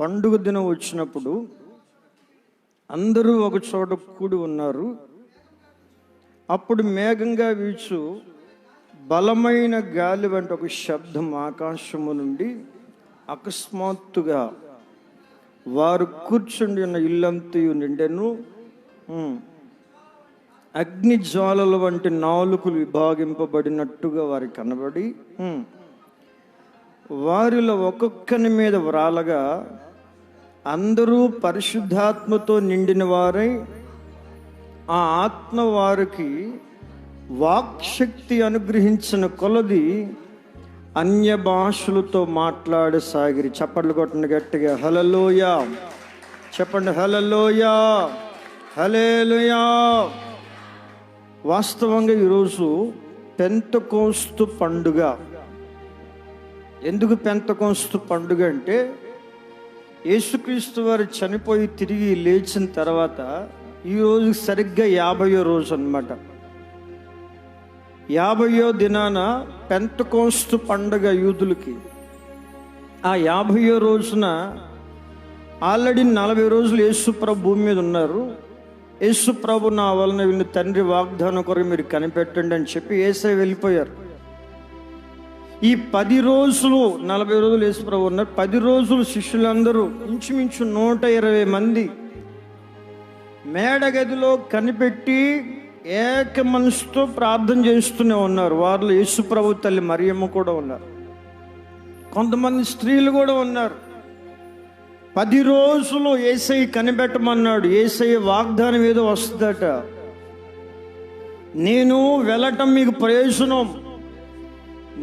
పండుగ దినం వచ్చినప్పుడు అందరూ ఒక చోట కూడి ఉన్నారు. అప్పుడు మేఘంగా వీచు బలమైన గాలి వంటి ఒక శబ్దం ఆకాశము నుండి అకస్మాత్తుగా వారు కూర్చుండి ఉన్న ఇల్లంతయు నిండెను. అగ్ని జ్వాలల వంటి నాలుకలు విభాగింపబడినట్టుగా వారికి కనబడి వారిలో ఒక్కొక్కని మీద వ్రాలగా అందరూ పరిశుద్ధాత్మతో నిండిన వారై ఆ ఆత్మ వారికి వాక్శక్తి అనుగ్రహించిన కొలది అన్య భాషలతో మాట్లాడసాగిరి. చప్పట్లు కొట్టండి గట్టిగా, హల్లెలూయా చెప్పండి, హల్లెలూయా హల్లెలూయా. వాస్తవంగా ఈరోజు పెంతెకోస్తు పండుగ. ఎందుకు పెంతెకోస్తు పండుగ అంటే, యేసుక్రీస్తు వారు చనిపోయి తిరిగి లేచిన తర్వాత ఈరోజు సరిగ్గా 50వ రోజు అన్నమాట. 50వ దినాన పెంతెకోస్తు పండుగ యూదులకి. ఆ 50వ రోజున ఆల్రెడీ 40 రోజులు యేసు ప్రభు భూమి మీద ఉన్నారు. యేసు ప్రభు నా వలన వీళ్ళని తండ్రి వాగ్దానం కొరకు మీరు కనిపెట్టండి అని చెప్పి యేసయ్య వెళ్ళిపోయారు. ఈ 10 రోజులు 40 రోజులు యేసు ప్రభు ఉన్నారు. 10 రోజులు శిష్యులందరూ ఇంచుమించు 120 మంది మేడగదిలో కనిపెట్టి ఏక మనసుతో ప్రార్థన చేస్తూనే ఉన్నారు. వారిలో యేసు ప్రభు తల్లి మరియమ్మ కూడా ఉన్నారు, కొంతమంది స్త్రీలు కూడా ఉన్నారు. 10 రోజులు యేసయ్య కనిపెట్టమన్నాడు. యేసయ్య వాగ్దానం ఏదో వస్తుందట, నేను వెళ్ళటం మీకు ప్రయోజనం,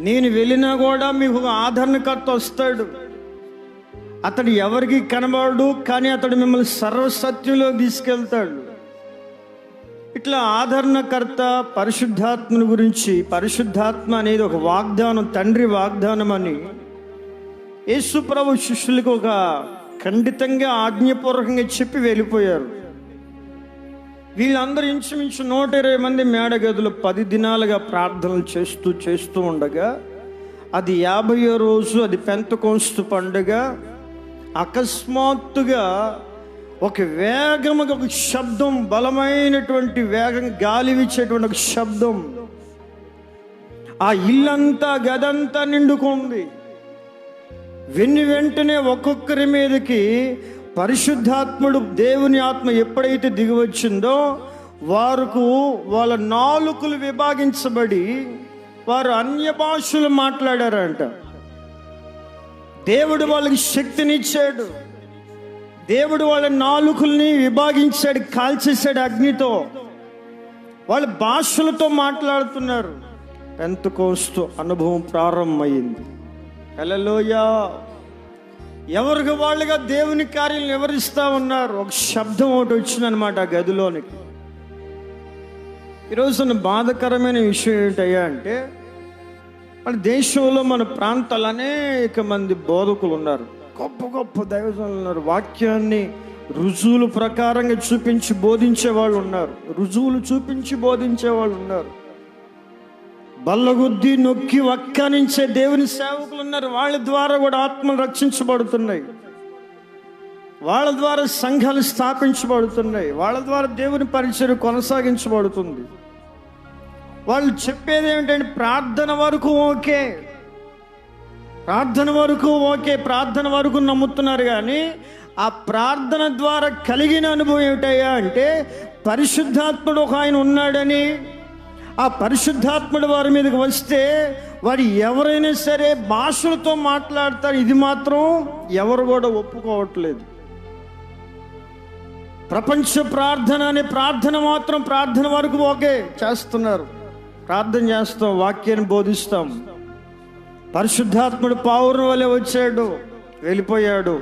నేను వెళ్ళినా కూడా మీకు ఆదరణకర్త వస్తాడు, అతడు ఎవరికి కనబడు కానీ అతడు మిమ్మల్ని సర్వసత్యంలో తీసుకెళ్తాడు. ఇట్లా ఆదరణకర్త పరిశుద్ధాత్మని గురించి, పరిశుద్ధాత్మ అనేది ఒక వాగ్దానం, తండ్రి వాగ్దానం అని యేసు ప్రభు శిష్యులకు ఒక ఖండితంగా ఆజ్ఞాపూర్వకంగా చెప్పి వెళ్ళిపోయారు. వీళ్ళందరూ ఇంచుమించు 120 మంది మేడగదులు 10 దినాలుగా ప్రార్థనలు చేస్తూ ఉండగా, అది 50వ రోజు, అది పెంతెకోస్తు పండుగ. అకస్మాత్తుగా ఒక వేగముగా ఒక శబ్దం, బలమైనటువంటి వేగం, గాలి వీచేటువంటి ఒక శబ్దం ఆ ఇల్లంతా గదంతా నిండుకుంది. వెంటనే ఒక్కొక్కరి మీదకి పరిశుద్ధాత్ముడు, దేవుని ఆత్మ ఎప్పుడైతే దిగివచ్చిందో వారికి వాళ్ళ నాలుకలు విభాగించబడి వారు అన్య భాషలు మాట్లాడారంట. దేవుడు వాళ్ళకి శక్తినిచ్చాడు. దేవుడు వాళ్ళ నాలుకల్ని విభాగించాడు, కాల్చేశాడు అగ్నితో. వాళ్ళ భాషలతో మాట్లాడుతున్నారు. పెంతెకోస్తు అనుభవం ప్రారంభమైంది. హల్లెలూయా. ఎవరికి వాళ్ళుగా దేవుని కార్యాలను వివరిస్తూ ఉన్నారు. ఒక శబ్దం ఒకటి వచ్చిందనమాట ఆ గదిలోనికి. ఈరోజు బాధాకరమైన విషయం ఏంటయ్యా అంటే, మన దేశంలో, మన ప్రాంతాలు అనేక మంది బోధకులు ఉన్నారు, గొప్ప గొప్ప దైవజనులు ఉన్నారు. వాక్యాన్ని రుజువుల ప్రకారంగా చూపించి బోధించే వాళ్ళు ఉన్నారు, రుజువులు చూపించి బోధించే వాళ్ళు ఉన్నారు. బల్లగుద్ది నొక్కి వక్కానించే దేవుని సేవకులు ఉన్నారు. వాళ్ళ ద్వారా కూడా ఆత్మలు రక్షించబడుతున్నాయి, వాళ్ళ ద్వారా సంఘాలు స్థాపించబడుతున్నాయి, వాళ్ళ ద్వారా దేవుని పరిచయం కొనసాగించబడుతుంది. వాళ్ళు చెప్పేది ఏమిటంటే, ప్రార్థన వరకు ఓకే, ప్రార్థన వరకు ఓకే, ప్రార్థన వరకు నమ్ముతున్నారు. కానీ ఆ ప్రార్థన ద్వారా కలిగిన అనుభవం ఏమిటయ్యా అంటే, పరిశుద్ధాత్ముడు ఒక ఆయన ఉన్నాడని, ఆ పరిశుద్ధాత్ముడు వారి మీదకి వస్తే వారు ఎవరైనా సరే భాషలతో మాట్లాడతారు. ఇది మాత్రం ఎవరు కూడా ఒప్పుకోవట్లేదు. ప్రపంచ ప్రార్థన అనే ప్రార్థన మాత్రం ప్రార్థన వరకు ఓకే చేస్తున్నారు. ప్రార్థన చేస్తాం, వాక్యాన్ని బోధిస్తాం. పరిశుద్ధాత్ముడు పావురం వలె వచ్చాడు, వెళ్ళిపోయాడు.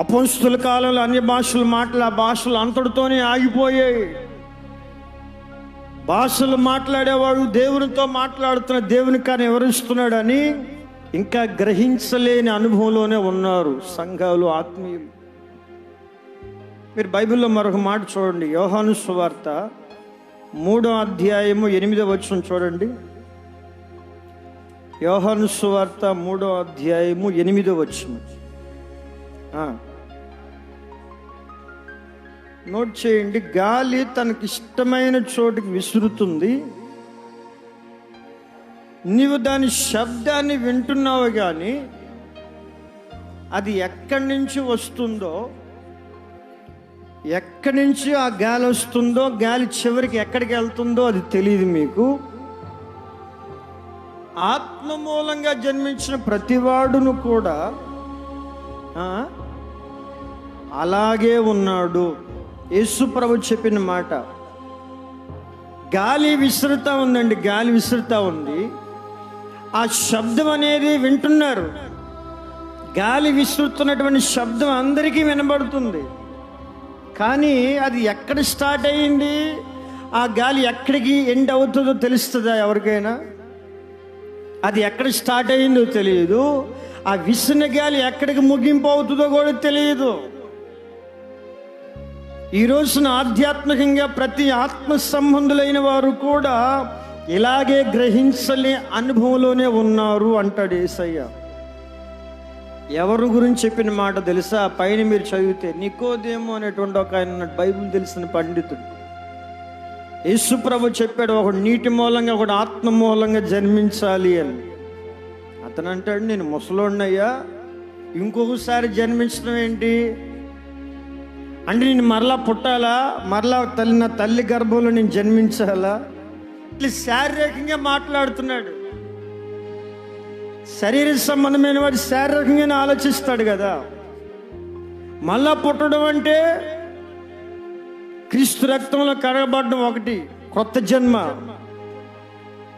అపోస్తుల కాలంలో అన్య భాషలు ఆ భాషలు అంతటితోనే ఆగిపోయాయి. భాషలు మాట్లాడేవాడు దేవునితో మాట్లాడుతున్న దేవుని కానీ వివరిస్తున్నాడని ఇంకా గ్రహించలేని అనుభవంలోనే ఉన్నారు సంఘాలు, ఆత్మీయులు. మీరు బైబిల్లో మరొక మాట చూడండి, యోహాను సువార్త 3వ అధ్యాయము 8వ వచనం చూడండి. యోహాను సువార్త 3వ అధ్యాయము 8వ వచనం. నోట్ చేయండి. గాలి తనకి ఇష్టమైన చోటుకి విసురుతుంది. నీవు దాని శబ్దాన్ని వింటున్నావు, కానీ అది ఎక్కడి నుంచి వస్తుందో, ఎక్కడి నుంచి ఆ గాలి వస్తుందో, గాలి చివరికి ఎక్కడికి వెళ్తుందో అది తెలియదు మీకు. ఆత్మ మూలంగా జన్మించిన ప్రతివాడును కూడా అలాగే ఉన్నాడు. యేసు ప్రభు చెప్పిన మాట. గాలి విసురుతా ఉందండి, గాలి విసురుతా ఉంది. ఆ శబ్దం అనేది వింటున్నారు. గాలి విసురుతున్నటువంటి శబ్దం అందరికీ వినబడుతుంది. కానీ అది ఎక్కడ స్టార్ట్ అయ్యింది, ఆ గాలి ఎక్కడికి ఎండ్ అవుతుందో తెలుస్తుందా ఎవరికైనా? అది ఎక్కడ స్టార్ట్ అయ్యిందో తెలియదు. ఆ విసిన గాలి ఎక్కడికి ముగింపు అవుతుందో కూడా తెలియదు. ఈ రోజున ఆధ్యాత్మికంగా ప్రతి ఆత్మ సంబంధులైన వారు కూడా ఇలాగే గ్రహించలే అనుభవంలోనే ఉన్నారు అంటాడు యేసయ్య. ఎవరు గురించి చెప్పిన మాట తెలుసా? పైన మీరు చదివితే నికోదేము అనేటువంటి ఒక ఆయన బైబిల్ తెలిసిన పండితుడు. యేసు ప్రభు చెప్పాడు, ఒకడు నీటి మూలంగా ఒకడు ఆత్మ మూలంగా జన్మించాలి అని. అతను అంటాడు, నేను ముసలోడినయ్యా, ఇంకొకసారి జన్మించడం ఏంటి అంటే నేను మరలా పుట్టాలా, మరలా నా తల్లి గర్భంలో నేను జన్మించాలా? ఇట్లా శారీరకంగా మాట్లాడుతున్నాడు. శరీర సంబంధమైన వాడు శారీరకంగానే ఆలోచిస్తాడు కదా. మళ్ళా పుట్టడం అంటే క్రీస్తు రక్తంలో కడగబడడం ఒకటి, కొత్త జన్మ.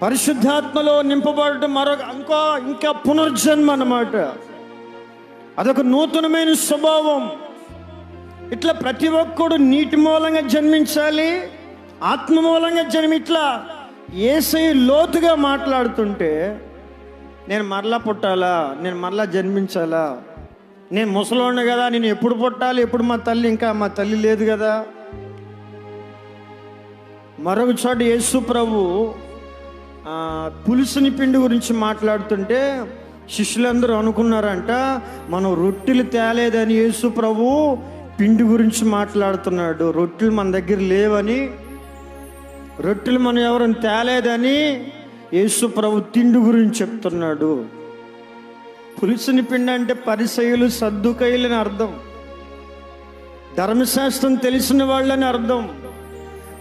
పరిశుద్ధాత్మలో నింపబడటం మరొక ఇంకా పునర్జన్మ అన్నమాట. అదొక నూతనమైన స్వభావం. ఇట్లా ప్రతి ఒక్కడు నీటి మూలంగా జన్మించాలి, ఆత్మ మూలంగా ఇట్లా యేసయ్య లోతుగా మాట్లాడుతుంటే, నేను మరలా పుట్టాలా, నేను మరలా జన్మించాలా, నేను ముసలోడిని కదా, నేను ఎప్పుడు పుట్టాలి, ఎప్పుడు మా తల్లి లేదు కదా. మరొక చోట యేసు ప్రభు పులుసుని పిండి గురించి మాట్లాడుతుంటే శిష్యులందరూ అనుకున్నారంట, మనం రొట్టెలు తేలేదని యేసు ప్రభు పిండి గురించి మాట్లాడుతున్నాడు. రొట్టెలు మన దగ్గర లేవని, రొట్టెలు మనం ఎవరైనా తేలేదని యేసు ప్రభు తిండి గురించి చెప్తున్నాడు. పులుసుని పిండి అంటే పరిసయ్యులు, సద్దుకయ్యులని అర్థం, ధర్మశాస్త్రం తెలిసిన వాళ్ళని అర్థం.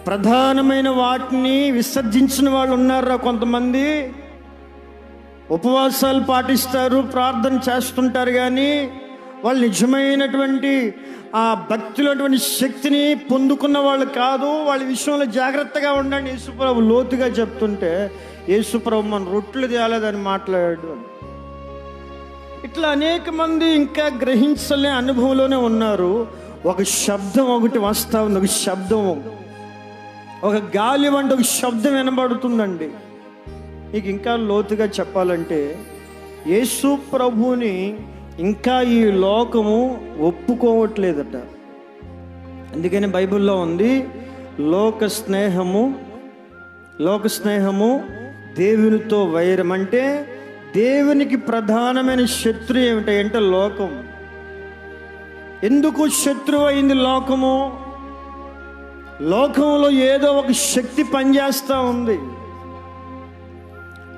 ప్రధానమైన వాటిని విసర్జించిన వాళ్ళు ఉన్నారా కొంతమంది. ఉపవాసాలు పాటిస్తారు, ప్రార్థన చేస్తుంటారు, కానీ వాళ్ళు నిజమైనటువంటి ఆ భక్తులటువంటి శక్తిని పొందుకున్న వాళ్ళు కాదు. వాళ్ళ విషయంలో జాగ్రత్తగా ఉండండి యేసుప్రభు లోతుగా చెప్తుంటే, యేసుప్రభు మన రొట్టెలు తేలేదని మాట్లాడాడు. ఇట్లా అనేక మంది ఇంకా గ్రహించలే అనుభవంలోనే ఉన్నారు. ఒక శబ్దం ఒకటి వస్తా ఉంది, ఒక శబ్దం, ఒక గాలి వంటి ఒక శబ్దం వినబడుతుందండి. నీకు ఇంకా లోతుగా చెప్పాలంటే, యేసు ప్రభుని ఇంకా ఈ లోకము ఒప్పుకోవట్లేదట. అందుకని బైబిల్లో ఉంది, లోక స్నేహము దేవునితో వైరం. అంటే దేవునికి ప్రధానమైన శత్రు ఏమిటంటే లోకం. ఎందుకు శత్రువు అయింది లోకము? లోకంలో ఏదో ఒక శక్తి పనిచేస్తూ ఉంది.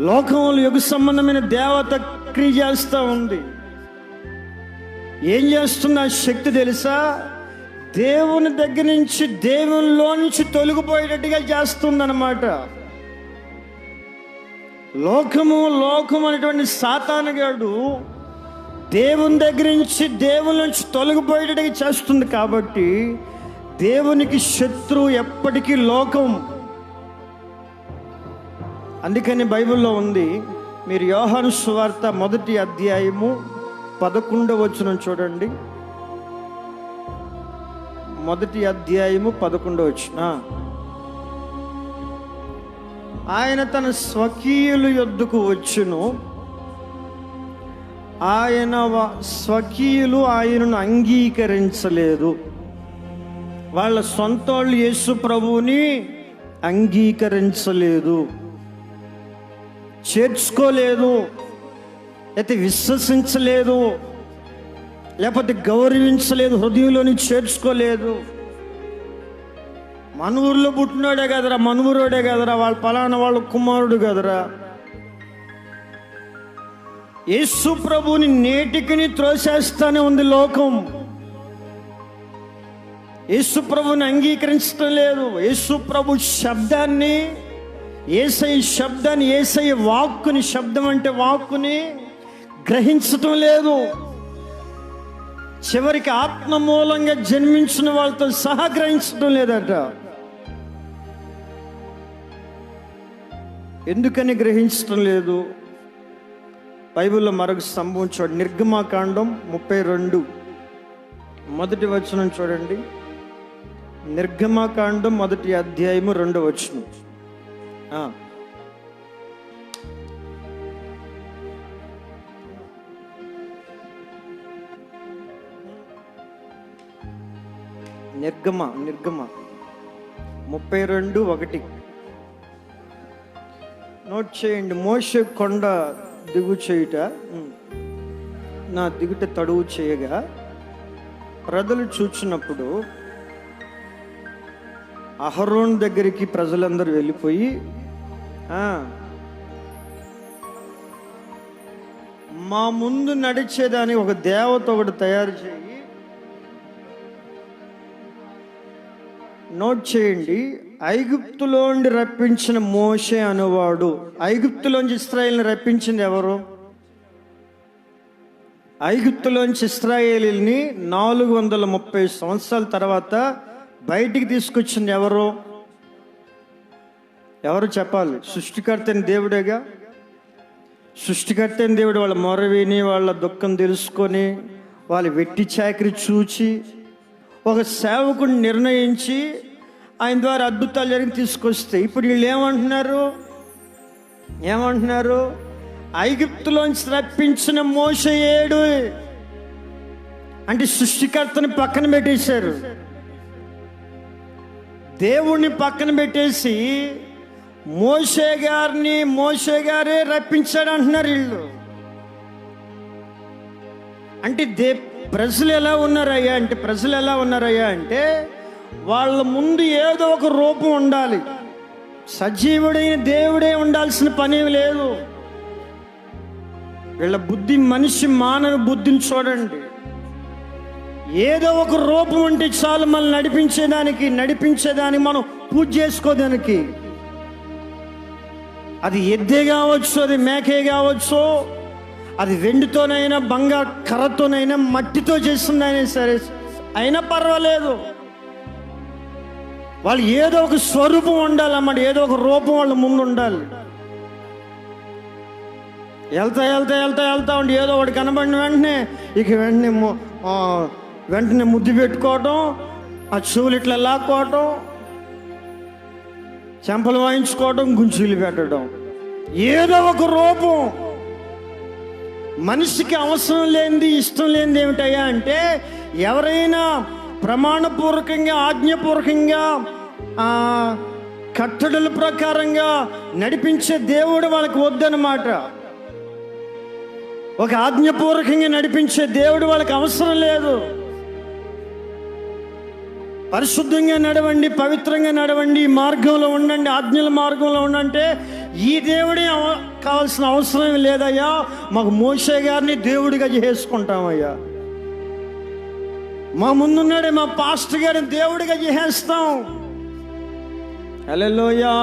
లోకంలో యుగ సంబంధమైన దేవత క్రియ చేస్తూ ఉంది. ఏం చేస్తున్న శక్తి తెలుసా? దేవుని దగ్గర నుంచి, దేవునిలో నుంచి తొలగిపోయేటట్టుగా చేస్తుందన్నమాట. లోకం అనేటువంటి సాతానుగాడు దేవుని దగ్గర నుంచి, దేవుని నుంచి తొలగిపోయేటట్టుగా చేస్తుంది. కాబట్టి దేవునికి శత్రువు ఎప్పటికీ లోకం. అందుకని బైబిల్లో ఉంది, మీరు యోహాను సువార్త 1వ అధ్యాయము 11వ వచనం చూడండి. 1వ అధ్యాయము 11వ వచనం. ఆయన తన స్వకీయుల యొద్దకు వచ్చును, ఆయన స్వకీయులు ఆయనను అంగీకరించలేదు. వాళ్ళ సొంతోళ్ళు యేసు ప్రభువుని అంగీకరించలేదు, చేర్చుకోలేదు, అయితే విశ్వసించలేదు. లేకపోతే గౌరవించలేదు, హృదయంలోని చేర్చుకోలేదు. మన ఊర్లో పుట్టినోడే కదరా, మన ఊరోడే కదరా, వాళ్ళ పలానా వాళ్ళ కుమారుడు కదరా. యేసు ప్రభుని నేటికిని త్రోసేస్తానే ఉంది లోకం. యేసు ప్రభుని అంగీకరించడం లేదు. యేసు ప్రభు శబ్దాన్ని, యేసయ్య శబ్దాన్ని, యేసయ్య వాక్కుని, శబ్దం అంటే వాక్కుని గ్రహించటం లేదు. చివరికి ఆత్మ మూలంగా జన్మించిన వాళ్ళతో సహా గ్రహించడం లేదట. ఎందుకని గ్రహించటం లేదు? బైబిల్లో మరొక సంభవం చూడండి. నిర్గమాకాండం 32 మొదటి వచనం చూడండి. నిర్గమాకాండం 1వ అధ్యాయము 2వ వచనం. నిర్గమ 32:1 నోట్ చేయండి. మోషే కొండ దిగు చేయుట, నా దిగుట తడువు చేయగా ప్రజలు చూచినప్పుడు అహరోన్ దగ్గరికి ప్రజలందరూ వెళ్ళిపోయి, మా ముందు నడిచేదాన్ని ఒక దేవత ఒకటి తయారు చేయి. నోట్ చేయండి. ఐగుప్తులోండి రప్పించిన మోషే అనువాడు. ఐగుప్తులోంచి ఇశ్రాయేలుని రప్పించింది ఎవరు? ఐగుప్తులోంచి ఇశ్రాయేలీని 430 సంవత్సరాల తర్వాత బయటికి తీసుకొచ్చింది ఎవరు? ఎవరు చెప్పాలి? సృష్టికర్త అయిన దేవుడేగా. సృష్టికర్త అయిన దేవుడు వాళ్ళ మొర విని, వాళ్ళ దుఃఖం తెలుసుకొని, వాళ్ళ వెట్టి చాకరి చూచి, ఒక సేవకుడిని నిర్ణయించి ఆయన ద్వారా అద్భుతాలు జరిగి తీసుకొస్తే, ఇప్పుడు వీళ్ళు ఏమంటున్నారు? ఐగుప్తులోంచి రప్పించిన మోషే ఏడు అంటే సృష్టికర్తని పక్కన పెట్టేశారు. దేవుణ్ణి పక్కన పెట్టేసి మోషే గారే రప్పించాడు అంటున్నారు వీళ్ళు. అంటే ప్రజలు ఎలా ఉన్నారయ్యా అంటే వాళ్ళ ముందు ఏదో ఒక రూపం ఉండాలి. సజీవుడైన దేవుడే ఉండాల్సిన పని లేదు. వీళ్ళ బుద్ధి, మానవ బుద్ధిని చూడండి. ఏదో ఒక రూపం ఉంటే చాలు మనల్ని నడిపించేదానికి మనం పూజ చేసుకోదానికి. అది ఎద్దే కావచ్చు, అది మేకే కావచ్చు, అది వెండితోనైనా, బంగారు కర్రతోనైనా, మట్టితో చేస్తుందైనా సరే, అయినా పర్వాలేదు. వాళ్ళు ఏదో ఒక స్వరూపం ఉండాలన్నమాట, ఏదో ఒక రూపం వాళ్ళ ముందు ఉండాలి. వెళ్తా ఉండి ఏదో ఒకటి కనబడిన వెంటనే ముద్దు పెట్టుకోవటం, ఆ చెవులు ఇట్లా లాక్కోవటం, చెంపలు వాయించుకోవటం, గుంజీలు పెట్టడం, ఏదో ఒక రూపం. మనిషికి అవసరం లేనిది, ఇష్టం లేనిది ఏమిటయ్యా అంటే, ఎవరైనా ప్రమాణపూర్వకంగా, ఆజ్ఞపూర్వకంగా, కట్టడల ప్రకారంగా నడిపించే దేవుడు వాళ్ళకి వద్దన్నమాట. ఒక ఆజ్ఞపూర్వకంగా నడిపించే దేవుడు వాళ్ళకి అవసరం లేదు. పరిశుద్ధంగా నడవండి, పవిత్రంగా నడవండి, ఈ మార్గంలో ఉండండి, ఆజ్ఞల మార్గంలో ఉండంటే ఈ దేవుడే కావాల్సిన అవసరం లేదయ్యా. మాకు మోషే గారిని దేవుడిగా చేసుకుంటామయ్యా. మా ముందున్నాడే మా పాస్టర్ గారిని దేవుడిగా చేసేస్తాం. హల్లెలూయా.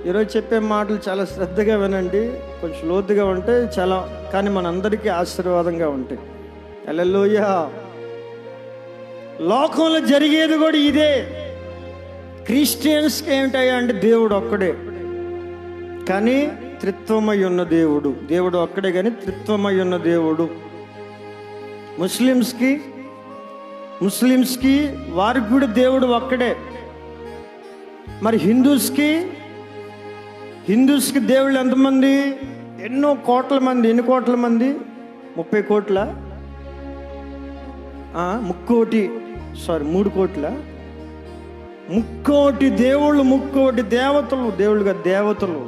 ఈరోజు చెప్పే మాటలు చాలా శ్రద్ధగా వినండి. కొంచెం లోతుగా ఉంటాయి చాలా, కానీ మనందరికీ ఆశీర్వాదంగా ఉంటాయి. హల్లెలూయా. లోకంలో జరిగేది కూడా ఇదే. క్రిస్టియన్స్కి ఏమిటయ్యా అంటే దేవుడు ఒక్కడే, కానీ త్రిత్వమై ఉన్న దేవుడు. దేవుడు ఒక్కడే కానీ త్రిత్వమై ఉన్న దేవుడు. ముస్లిమ్స్కి వారికి కూడా దేవుడు ఒక్కడే. మరి హిందూస్కి దేవుళ్ళు ఎంతమంది? ఎన్నో కోట్ల మంది. ఎన్ని కోట్ల మంది? 30 కోట్ల? 3 కోట్ల? 3 దేవుళ్ళు, 3 దేవతలు. దేవుళ్ళుగా దేవతలు.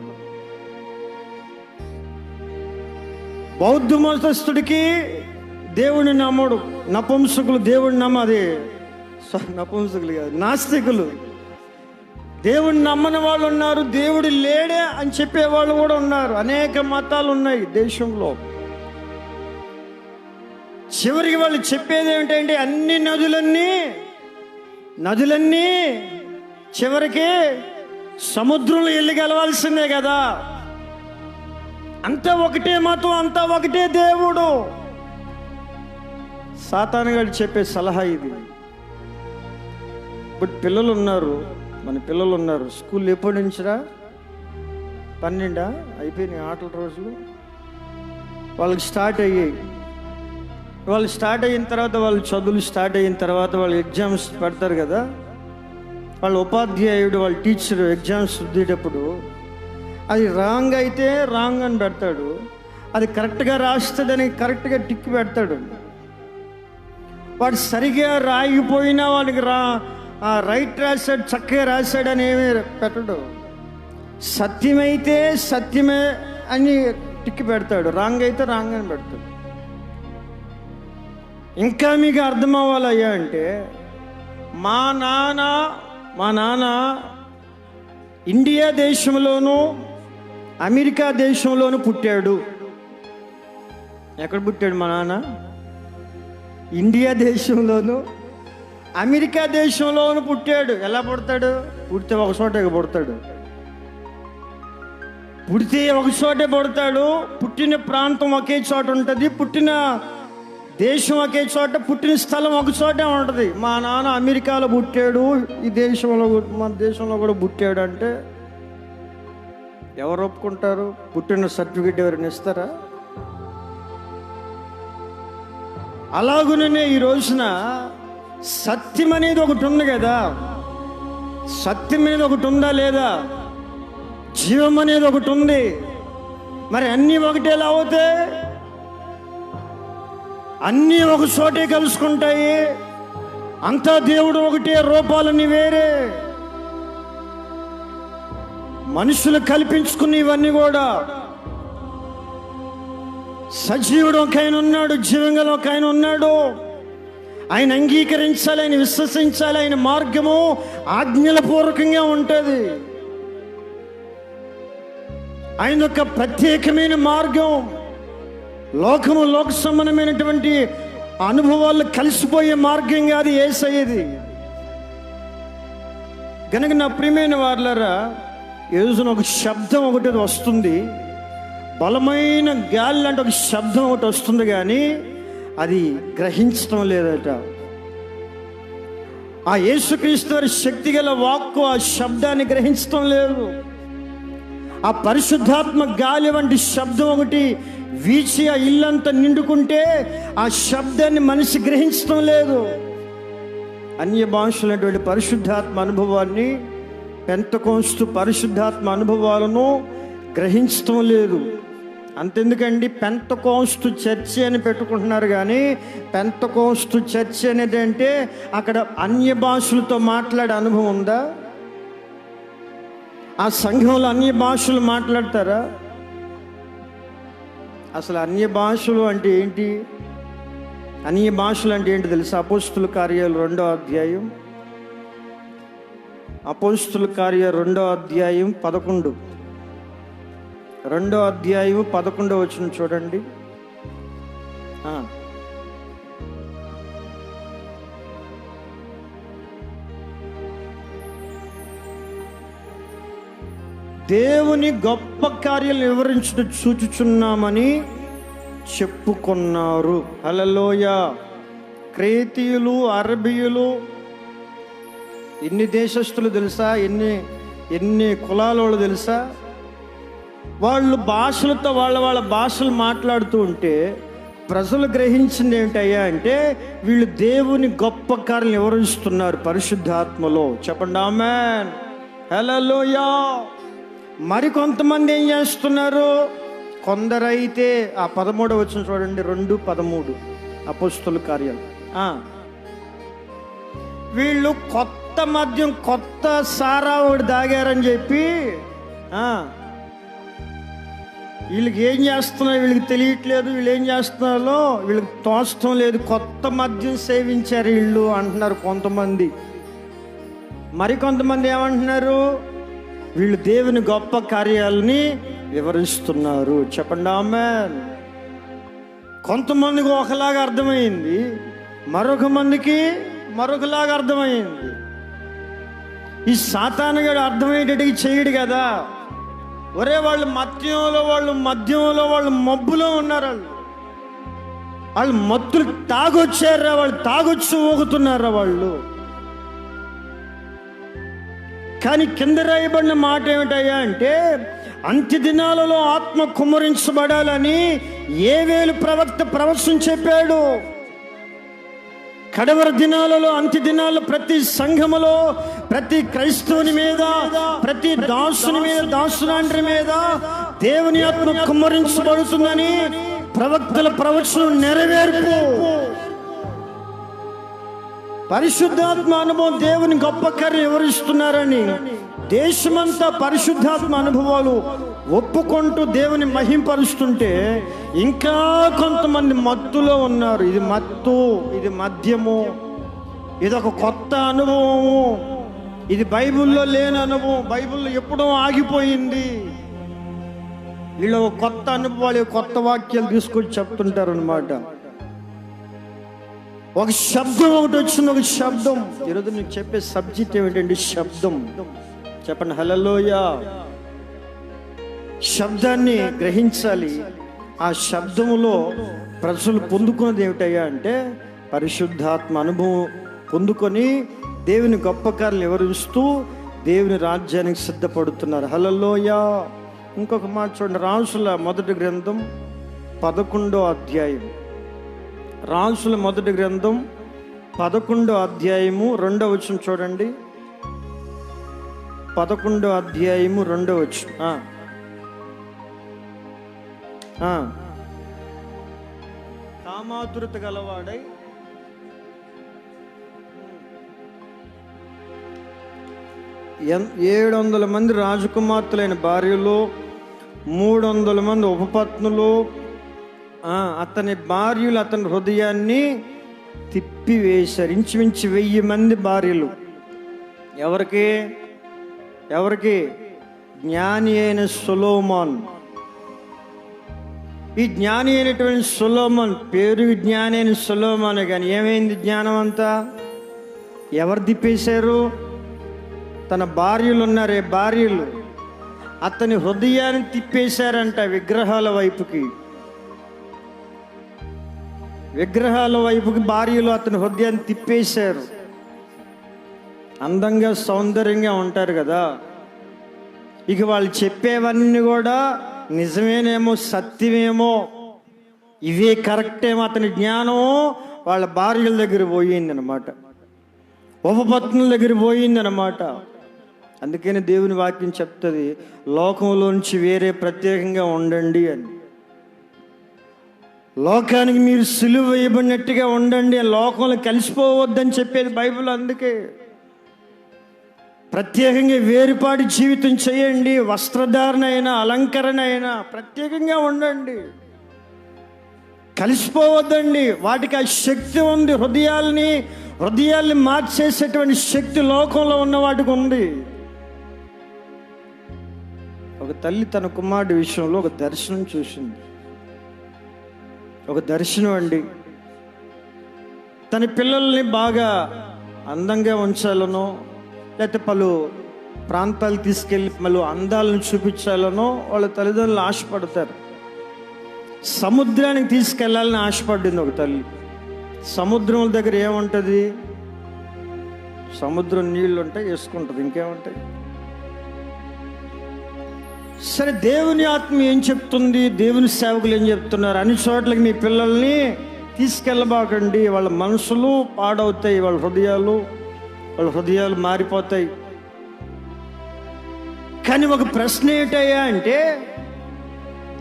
బౌద్ధ మతస్థుడికి దేవుడిని నమ్మడు. నపుంసకులు దేవుడిని అది నపుంసకులు కాదు, నాస్తికులు. దేవుడిని నమ్మని వాళ్ళు ఉన్నారు, దేవుడు లేడే అని చెప్పేవాళ్ళు కూడా ఉన్నారు. అనేక మతాలు ఉన్నాయి దేశంలో. చివరికి వాళ్ళు చెప్పేది ఏమిటంటే అన్ని నదులన్నీ చివరికి సముద్రంలో వెళ్ళి కలవాల్సిందే కదా, అంతా ఒకటే మతం, అంతా ఒకటే దేవుడు. సాతానుగాడు చెప్పే సలహా ఇది. ఇప్పుడు పిల్లలు ఉన్నారు, మన పిల్లలు ఉన్నారు. స్కూల్ ఎప్పటి నుంచిరా? 12 అయిపోయినాయి ఆటల రోజులు. వాళ్ళకి స్టార్ట్ అయ్యాయి. వాళ్ళు స్టార్ట్ అయిన తర్వాత, వాళ్ళు చదువులు స్టార్ట్ అయిన తర్వాత వాళ్ళు ఎగ్జామ్స్ పెడతారు కదా. వాళ్ళ ఉపాధ్యాయుడు, వాళ్ళ టీచర్ ఎగ్జామ్స్ రుద్దేటప్పుడు అది రాంగ్ అయితే రాంగ్ అని పెడతాడు, అది కరెక్ట్గా రాస్తుందని కరెక్ట్గా టిక్ పెడతాడు. వాడు సరిగా రాయిపోయినా వాడికి రైట్ రాశాడు, చక్కగా రాశాడని ఏమీ పెట్టడు. సత్యమైతే సత్యమే అని టిక్ పెడతాడు, రాంగ్ అయితే రాంగ్ అని పెడతాడు. ఇంకా మీకు అర్థం అవ్వాలయ్యా అంటే, మా నాన్న ఇండియా దేశంలోనూ అమెరికా దేశంలోనూ పుట్టాడు. ఎక్కడ పుట్టాడు మా నాన్న? ఇండియా దేశంలోనూ అమెరికా దేశంలోనూ పుట్టాడు. ఎలా పుడతాడు? పుడితే ఒక చోటే పుడతాడు. పుట్టిన ప్రాంతం ఒకే చోట ఉంటుంది, పుట్టిన దేశం ఒకే చోట, పుట్టిన స్థలం ఒక చోటే ఉంటుంది. మా నాన్న అమెరికాలో పుట్టాడు, ఈ దేశంలో, మన దేశంలో కూడా పుట్టాడు అంటే ఎవరు ఒప్పుకుంటారు? పుట్టిన సర్టిఫికేట్ ఎవరైనా ఇస్తారా? అలాగునే ఈ రోజున సత్యం అనేది ఒకటి ఉంది కదా. సత్యం అనేది ఒకటి ఉందా లేదా? జీవం అనేది ఒకటి ఉంది. మరి అన్నీ ఒకటి ఎలా అవుతాయి? అన్నీ ఒక చోటే కలుసుకుంటాయి. అంతా దేవుడు ఒకటే, రూపాలన్నీ వేరే. మనుషులు కల్పించుకున్న ఇవన్నీ కూడా. సజీవుడు ఒక ఆయన ఉన్నాడు, జీవంగా ఒక ఆయన ఉన్నాడు. ఆయన అంగీకరించాలి, ఆయన విశ్వసించాలి. ఆయన మార్గము ఆజ్ఞల పూర్వకంగా ఉంటుంది. ఆయన యొక్క ప్రత్యేకమైన మార్గం, లోక సంబంధమైనటువంటి అనుభవాలు కలిసిపోయే మార్గం కాదు యేసయ్యది. కనుక నా ప్రియమైన వారలారా, ఈ రోజున ఒక శబ్దం ఒకటి వస్తుంది, బలమైన గాలి లాంటి ఒక శబ్దం ఒకటి వస్తుంది, కానీ అది గ్రహించడం లేదట. ఆ యేసుక్రీస్తు వారి శక్తి గల వాక్కు ఆ శబ్దాన్ని గ్రహించడం లేదు. ఆ పరిశుద్ధాత్మ గాలి వంటి శబ్దం ఒకటి వీచి ఆ ఇల్లంతా నిండుకుంటే ఆ శబ్దాన్ని మనిషి గ్రహించడం లేదు. అన్య భాషలైనటువంటి పరిశుద్ధాత్మ అనుభవాన్ని, పెంతెకోస్తు పరిశుద్ధాత్మ అనుభవాలను గ్రహించడం లేదు. అంతెందుకండి, పెంతెకోస్తు చర్చి అని పెట్టుకుంటున్నారు, కానీ పెంతెకోస్తు చర్చి అనేది అంటే అక్కడ అన్య భాషలతో మాట్లాడే అనుభవం ఉందా? ఆ సంఘంలో అన్య భాషలు మాట్లాడతారా? అసలు అన్య భాషలు అంటే ఏంటి? అన్య భాషలు అంటే ఏంటి తెలుసా? అపోస్తుల కార్యాలు 2వ అధ్యాయం, అపోస్తుల కార్యాలు 2వ అధ్యాయం 11, 2వ అధ్యాయం 11వ వచనం చూడండి. దేవుని గొప్ప కార్యాలను వివరించుట చూచుచున్నామని చెప్పుకున్నారు. హల్లెలూయా. క్రేతీయులు, అరబీయులు, ఎన్ని దేశస్తులు తెలుసా? ఎన్ని కులాల వాళ్ళు తెలుసా? వాళ్ళు భాషలతో వాళ్ళ భాషలు మాట్లాడుతూ ఉంటే ప్రజలు గ్రహించింది ఏమిటయ్యా అంటే, వీళ్ళు దేవుని గొప్ప కార్యాలను వివరిస్తున్నారు పరిశుద్ధాత్మలో. చెప్పండి ఆమేన్. హల్లెలూయా. మరి కొంతమంది ఏం చేస్తున్నారు? కొందరైతే ఆ 13వ వచనం చూడండి, 2:13 అపోస్తుల కార్యాలు. వీళ్ళు కొత్త మద్యం, కొత్త సారా ఒకటి తాగారని చెప్పి వీళ్ళకి ఏం చేస్తున్నారో వీళ్ళకి తెలియట్లేదు, వీళ్ళు ఏం చేస్తున్నారో వీళ్ళకి తోచడం లేదు. కొత్త మద్యం సేవించారు వీళ్ళు అంటున్నారు కొంతమంది. మరికొంతమంది ఏమంటున్నారు, వీళ్ళు దేవుని గొప్ప కార్యాలని వివరిస్తున్నారు. చెప్పండి ఆమేన్. కొంతమందికి ఒకలాగా అర్థమైంది, మరొక మందికి మరొకలాగా అర్థమైంది. ఈ సాతానుగాడు అర్థమయ్యేటట్టుగా చేయడు కదా. ఒరే వాళ్ళు మద్యంలో వాళ్ళు మబ్బులో ఉన్నారు. వాళ్ళు మత్తులు తాగొచ్చారా, వాళ్ళు తాగొచ్చి ఊగుతున్నారా వాళ్ళు. కానీ కింద రాయబడిన మాట ఏమిటయ్యా అంటే, అంత్య దినాలలో ఆత్మ కుమ్మరించబడాలని యోవేలు ప్రవక్త ప్రవచనం చెప్పాడు. కడవరి దినాలలో, అంత్య దినాల్లో ప్రతి సంఘములో, ప్రతి క్రైస్తవుని మీద, ప్రతి దాసుని మీద, దాసురాండ్రి మీద దేవుని ఆత్మ కుమ్మరించబడుతుందని ప్రవక్తల ప్రవచనం నెరవేర్పు. పరిశుద్ధాత్మ అనుభవం దేవుని గొప్ప కార్యం వివరిస్తున్నారని దేశమంతా పరిశుద్ధాత్మ అనుభవాలు ఒప్పుకుంటూ దేవుని మహింపరుస్తుంటే, ఇంకా కొంతమంది మత్తులో ఉన్నారు. ఇది మత్తు, ఇది మద్యము, ఇది ఒక కొత్త అనుభవము, ఇది బైబిల్లో లేని అనుభవం, బైబిల్లో ఎప్పుడో ఆగిపోయింది. వీళ్ళు కొత్త అనుభవాలు, కొత్త వాక్యాలు తీసుకొచ్చి చెప్తుంటారు అన్నమాట. ఒక శబ్దం ఒకటి వచ్చింది, ఒక శబ్దం. ఈరోజు నీకు చెప్పే సబ్జెక్ట్ ఏమిటండి? శబ్దం. చెప్పండి హల్లెలూయా. శబ్దాన్ని గ్రహించాలి. ఆ శబ్దములో ప్రజలు పొందుకున్నది ఏమిటయ్యా అంటే, పరిశుద్ధాత్మ అనుభవం పొందుకొని దేవుని గొప్ప కార్యాలు వివరిస్తూ దేవుని రాజ్యానికి సిద్ధపడుతున్నారు. హల్లెలూయా. ఇంకొక మాట చూడండి, రాజుల మొదటి గ్రంథం 11వ అధ్యాయం. రాజుల మొదటి గ్రంథం 11వ అధ్యాయము 2వ వచనం చూడండి. 11వ అధ్యాయము 2వ వచనం. కామాతురత గలవాడై 700 మంది రాజకుమార్తెలైన భార్యలు, 300 మంది ఉపపత్నులు, అతని భార్యలు అతని హృదయాన్ని తిప్పివేశారు. ఇంచుమించు 1000 మంది భార్యలు. ఎవరికి? జ్ఞాని అయిన సొలొమోన్. ఈ జ్ఞాని అయినటువంటి సొలొమోన్, పేరు జ్ఞాని అయిన సొలొమోన్, కానీ ఏమైంది జ్ఞానం అంతా? ఎవరు తిప్పేశారు? తన భార్యలు ఉన్నారే, భార్యలు అతని హృదయాన్ని తిప్పేశారంట విగ్రహాల వైపుకి. భార్యలు అతని హృదయాన్ని తిప్పేశారు. అందంగా సౌందర్యంగా ఉంటారు కదా, ఇక వాళ్ళు చెప్పేవన్నీ కూడా నిజమేనేమో, సత్యమేమో, ఇవే కరెక్టేమో. అతని జ్ఞానము వాళ్ళ భార్యల దగ్గర పోయిందనమాట, ఉపపత్నుల దగ్గర పోయిందనమాట. అందుకని దేవుని వాక్యం చెప్తుంది, లోకంలోంచి వేరే ప్రత్యేకంగా ఉండండి అని. లోకానికి మీరు సిలువ వేయబడినట్టుగా ఉండండి, లోకంలో కలిసిపోవద్దని చెప్పేది బైబిల్. అందుకే ప్రత్యేకంగా వేరుపాటి జీవితం చేయండి. వస్త్రధారణ అయినా, అలంకరణ అయినా ప్రత్యేకంగా ఉండండి, కలిసిపోవద్దండి. వాటికి ఆ శక్తి ఉంది. హృదయాల్ని మార్చేసేటువంటి శక్తి లోకంలో ఉన్న వాటికి ఉంది. ఒక తల్లి తన కుమారుడి విషయంలో ఒక దర్శనం చూసింది. ఒక దర్శనం అండి. తన పిల్లల్ని బాగా అందంగా ఉంచాలనో, లేకపోతే పలు ప్రాంతాలు తీసుకెళ్ళి పలు అందాలను చూపించాలనో వాళ్ళ తల్లిదండ్రులు ఆశపడతారు. సముద్రానికి తీసుకెళ్లాలని ఆశపడింది ఒక తల్లి. సముద్రం దగ్గర ఏముంటుంది? సముద్రం నీళ్ళు ఉంటాయి, వేసుకుంటుంది, ఇంకేముంటాయి? సరే, దేవుని ఆత్మ ఏం చెప్తుంది, దేవుని సేవకులు ఏం చెప్తున్నారు? అన్ని చోట్లకి మీ పిల్లల్ని తీసుకెళ్ళబాకండి, వాళ్ళ మనసులు పాడవుతాయి, వాళ్ళ హృదయాలు మారిపోతాయి. కానీ ఒక ప్రశ్న ఏంటయ్యా అంటే,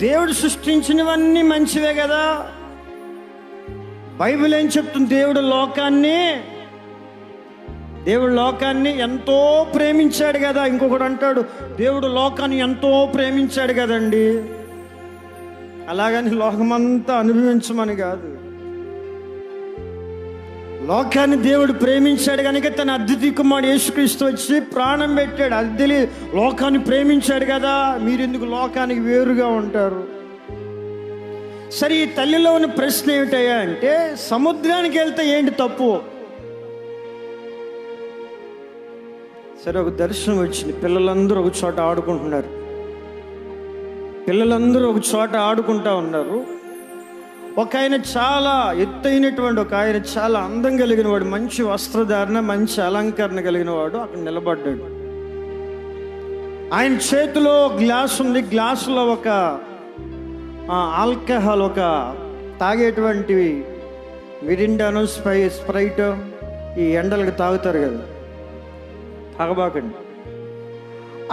దేవుడు సృష్టించినవన్నీ మంచివే కదా. బైబిల్ ఏం చెప్తుంది? దేవుడు లోకాన్ని ఎంతో ప్రేమించాడు కదా. ఇంకొకడు అంటాడు, దేవుడు లోకాన్ని ఎంతో ప్రేమించాడు కదండి. అలాగని లోకమంతా అనుభవించమని కాదు. లోకాన్ని దేవుడు ప్రేమించాడు కనుక తన అద్వితీయ కుమారుడు యేసుక్రీస్తు వచ్చి ప్రాణం పెట్టాడు. అది తెలియదు, లోకాన్ని ప్రేమించాడు కదా, మీరెందుకు లోకానికి వేరుగా ఉంటారు? సరే, ఈ తల్లిలో ఉన్న ప్రశ్న ఏమిటయ్యా అంటే, సముద్రానికి వెళ్తే ఏంటి తప్పు? సరే, ఒక దర్శనం వచ్చింది. పిల్లలందరూ ఒక చోట ఆడుకుంటున్నారు. పిల్లలందరూ ఒక చోట ఆడుకుంటా ఉన్నారు. ఒక ఆయన చాలా ఎత్తైనటువంటి, ఒక ఆయన చాలా అందం కలిగిన వాడు, మంచి వస్త్రధారణ, మంచి అలంకరణ కలిగిన వాడు అక్కడ నిలబడ్డాడు. ఆయన చేతిలో గ్లాస్ ఉంది. గ్లాసులో ఒక ఆల్కహాల్, ఒక తాగేటువంటివి, మిరిండాను, స్ప్రైట్, ఈ ఎండలకు తాగుతారు కదా, తాగబాకండి.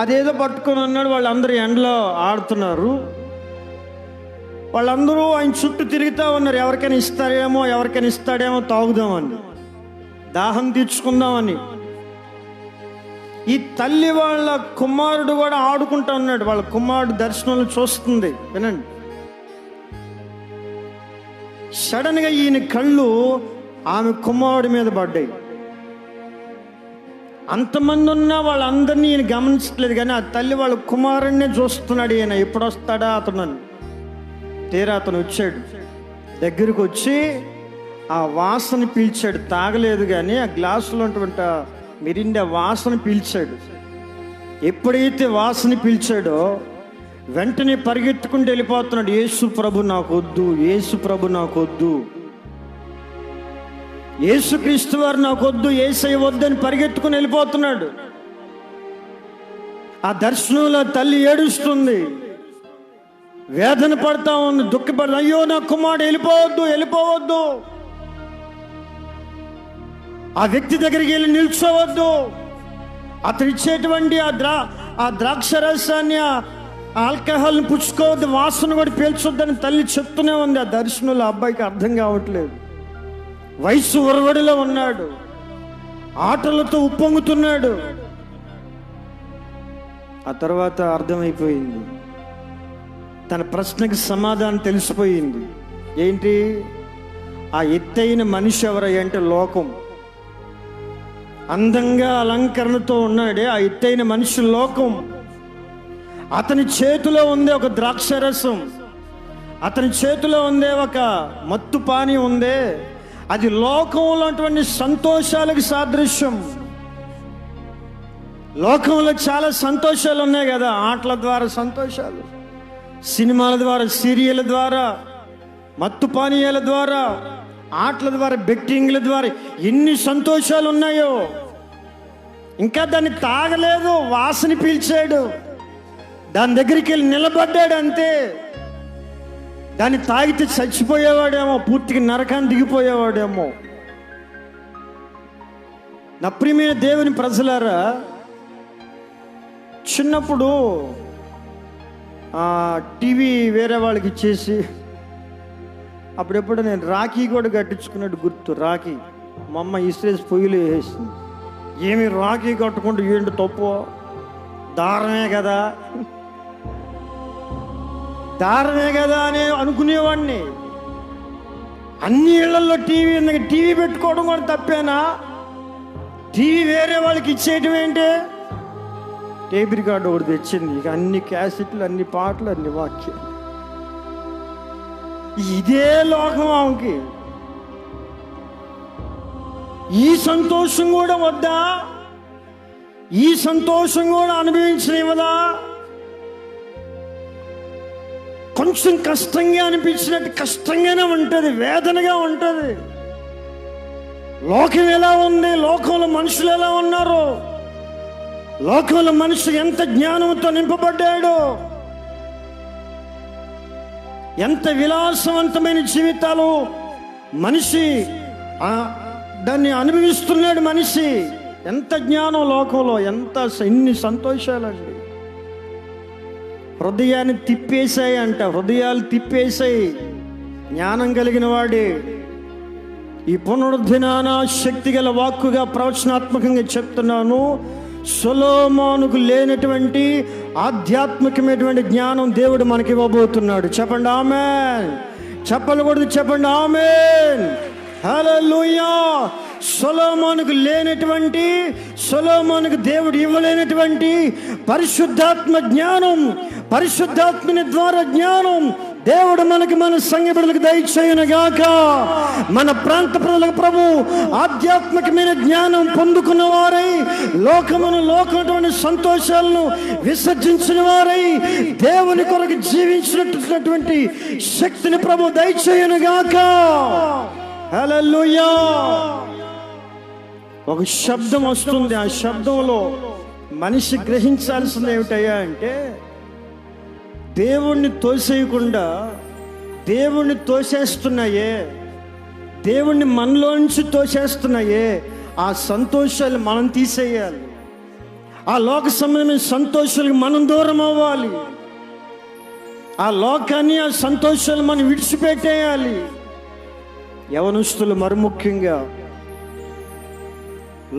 అదేదో పట్టుకొని అన్నాడు. వాళ్ళందరూ ఎండలో ఆడుతున్నారు. వాళ్ళందరూ ఆయన చుట్టూ తిరుగుతూ ఉన్నారు. ఎవరికైనా ఇస్తాడేమో తాగుదామని, దాహం తీర్చుకుందామని. ఈ తల్లి వాళ్ళ కుమారుడు కూడా ఆడుకుంటా ఉన్నాడు. వాళ్ళ కుమారుడు దర్శనంలో చూస్తుంది. వినండి, సడన్గా ఈయన కళ్ళు ఆమె కుమారుడి మీద పడ్డాయి. అంతమంది ఉన్నా వాళ్ళందరినీ ఈయన గమనించట్లేదు, కానీ ఆ తల్లి వాళ్ళ కుమారుడినే చూస్తున్నాడు. ఈయన ఎప్పుడు వస్తాడా అతను. తీరా అతను వచ్చాడు. దగ్గరికి వచ్చి ఆ వాసన పీల్చాడు. తాగలేదు కానీ ఆ గ్లాసులో ఉన్నటువంటి మిరిండా వాసన పీల్చాడు. ఎప్పుడైతే వాసన పీల్చాడో వెంటనే పరిగెత్తుకుంటూ వెళ్ళిపోతున్నాడు. యేసు ప్రభు నాకు వద్దు, యేసు ప్రభు నాకు వద్దు, యేసుక్రీస్తు వారు నాకు వద్దు, యేసయ్య వద్దని పరిగెత్తుకుని వెళ్ళిపోతున్నాడు. ఆ దర్శనంలో తల్లి ఏడుస్తుంది, వేదన పడతా ఉంది, దుఃఖపడతా. అయ్యో, నా కుమారుడు వెళ్ళిపోవద్దు, ఆ వ్యక్తి దగ్గరికి వెళ్ళి నిల్చోవద్దు, అతను ఇచ్చేటువంటి ఆ ద్రాక్ష రసాన్ని, ఆ ఆల్కహాల్ని పుచ్చుకోవద్దు, వాసన కూడా పీల్చొద్దని తల్లి చెప్తూనే ఉంది. ఆ దర్శనంలో అబ్బాయికి అర్థం కావట్లేదు. వయసు ఒరవడిలో ఉన్నాడు, ఆటలతో ఉప్పొంగుతున్నాడు. ఆ తర్వాత అర్థమైపోయింది, తన ప్రశ్నకి సమాధానం తెలిసిపోయింది. ఏంటి? ఆ ఎత్తైన మనిషి ఎవరయ్య అంటే లోకం. అందంగా అలంకరణతో ఉన్నాడే ఆ ఎత్తైన మనిషి లోకం. అతని చేతిలో ఉందే ఒక ద్రాక్షరసం, అతని చేతిలో ఉందే ఒక మత్తు పానీయం ఉందే, అది లోకంలో ఉన్నటువంటి సంతోషాలకు సాదృశ్యం. లోకంలో చాలా సంతోషాలు ఉన్నాయి కదా, ఆటల ద్వారా సంతోషాలు, సినిమాల ద్వారా, సీరియల్ ద్వారా, మత్తు పానీయాల ద్వారా, ఆటల ద్వారా, బెట్టింగ్ల ద్వారా ఎన్ని సంతోషాలు ఉన్నాయో. ఇంకా దాన్ని తాగలేదు, వాసన పీల్చాడు, దాని దగ్గరికి వెళ్ళి నిలబడ్డాడు అంతే. దాన్ని తాగితే చచ్చిపోయేవాడేమో, పూర్తిగా నరకాన్ని దిగిపోయేవాడేమో. నా ప్రియమైన దేవుని ప్రజలారా, చిన్నప్పుడు టీవీ వేరే వాళ్ళకి ఇచ్చేసి అప్పుడెప్పుడు నేను రాఖీ కూడా కట్టించుకున్నట్టు గుర్తు. రాఖీ మా అమ్మ ఇస్రేస్ పొయ్యిలు వేసేసింది. ఏమి రాఖీ కట్టుకుంటూ ఏంటి తప్పు, దారమే కదా అని అనుకునేవాడిని. అన్ని ఇళ్లలో టీవీ ఉంది, టీవీ పెట్టుకోవడం కూడా తప్పేనా? టీవీ వేరే వాళ్ళకి ఇచ్చేయటం ఏంటి? టేప్ రికార్డు ఒకటి తెచ్చింది, ఇక అన్ని క్యాసెట్లు, అన్ని పాటలు, అన్ని వాక్యాలు. ఇదే లోకం ఆమెకి. ఈ సంతోషం కూడా వద్దా? ఈ సంతోషం కూడా అనుభవించనివ్వదా? కొంచెం కష్టంగా అనిపించినట్టు కష్టంగానే ఉంటుంది, వేదనగా ఉంటుంది. లోకం ఎలా ఉంది, లోకంలో మనుషులు ఎలా ఉన్నారు, లోకంలో మనిషి ఎంత జ్ఞానంతో నింపబడ్డాడు, ఎంత విలాసవంతమైన జీవితాలు మనిషి దాన్ని అనుభవిస్తున్నాడు. మనిషి ఎంత జ్ఞానం లోకంలో, ఎన్ని సంతోషాలండి. హృదయాన్ని తిప్పేశాయి అంట, హృదయాలు తిప్పేశాయి. జ్ఞానం కలిగిన వాడే ఈ పునరుద్ధాన శక్తి గల వాక్కుగా ప్రవచనాత్మకంగా చెప్తున్నాను. సొలొమోనుకు లేనటువంటి ఆధ్యాత్మికమైనటువంటి జ్ఞానం దేవుడు మనకి ఇవ్వబోతున్నాడు. చెప్పండి ఆమేన్. చెప్పకూడదు, చెప్పండి ఆమేన్. హల్లెలూయా. సొలొమోనుకు లేనటువంటి, సొలొమోనుకు దేవుడు ఇవ్వలేనటువంటి పరిశుద్ధాత్మ జ్ఞానం, పరిశుద్ధాత్మని ద్వారా జ్ఞానం దేవుడు మనకి, మన సంఘ బిడ్డలకు దయచేయును గాక. మన ప్రాంత ప్రజలకు ప్రభు ఆధ్యాత్మికమైన జ్ఞానం పొందుకున్న వారై, లోకమైన సంతోషాలను విసర్జించిన వారై దేవుని కొరకు జీవించినటువంటి శక్తిని ప్రభు దయచేయును గాక. హల్లెలూయా. ఒక శబ్దం వస్తుంది, ఆ శబ్దంలో మనిషి గ్రహించాల్సింది ఏమిటయ్యా అంటే, దేవుణ్ణి తోసేయకుండా దేవుణ్ణి తోసేస్తున్నాయే, దేవుణ్ణి మనలో నుంచి తోసేస్తున్నాయే, ఆ సంతోషాలు మనం తీసేయాలి. ఆ లోక సంబంధమైన సంతోషాలకు మనం దూరం అవ్వాలి. ఆ లోకాన్ని, ఆ సంతోషాలు మనం విడిచిపెట్టేయాలి. యవనస్తులు మరి ముఖ్యంగా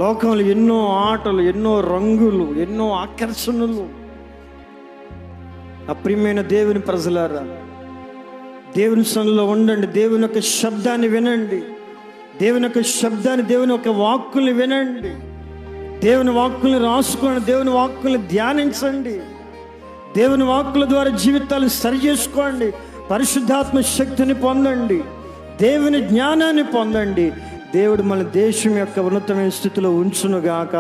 లోకంలో ఎన్నో ఆటలు, ఎన్నో రంగులు, ఎన్నో ఆకర్షణలు. అప్రియమైన దేవుని ప్రజలారా, దేవుని సన్నిధిలో ఉండండి. దేవుని యొక్క శబ్దాన్ని వినండి. దేవుని యొక్క శబ్దాన్ని, దేవుని యొక్క వాక్కుల్ని వినండి. దేవుని వాక్కుల్ని రాసుకోండి. దేవుని వాక్కుల్ని ధ్యానించండి. దేవుని వాక్కుల ద్వారా జీవితాలు సరి చేసుకోండి. పరిశుద్ధాత్మ శక్తిని పొందండి. దేవుని జ్ఞానాన్ని పొందండి. దేవుడు మన దేశం యొక్క ఉన్నతమైన స్థితిలో ఉంచునుగాక.